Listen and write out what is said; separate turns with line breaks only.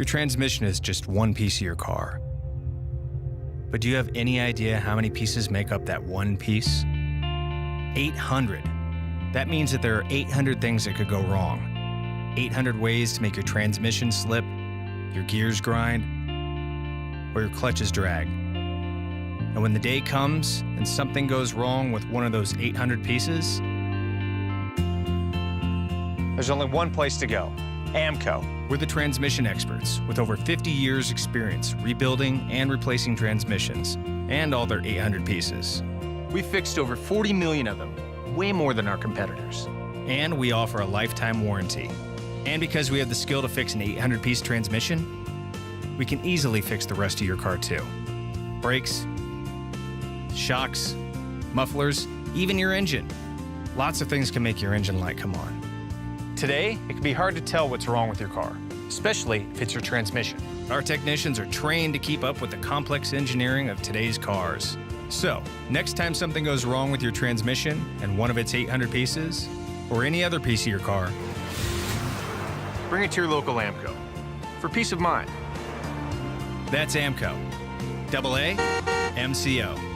Your transmission is just one piece of your car. But do you have any idea how many pieces make up that one piece? 800. That means that there are 800 things that could go wrong. 800 ways to make your transmission slip, your gears grind, or your clutches drag. And when the day comes and something goes wrong with one of those 800 pieces, there's only one place to go: AAMCO. We're the transmission experts with over 50 years experience rebuilding and replacing transmissions and all their 800 pieces. We've fixed over 40 million of them, way more than our competitors. And we offer a lifetime warranty. And because we have the skill to fix an 800-piece transmission, we can easily fix the rest of your car too. Brakes, shocks, mufflers, even your engine. Lots of things can make your engine light come on. Today, it can be hard to tell what's wrong with your car, especially if it's your transmission. Our technicians are trained to keep up with the complex engineering of today's cars. So, next time something goes wrong with your transmission and one of its 800 pieces, or any other piece of your car, bring it to your local AAMCO for peace of mind. That's AAMCO. AAMCO.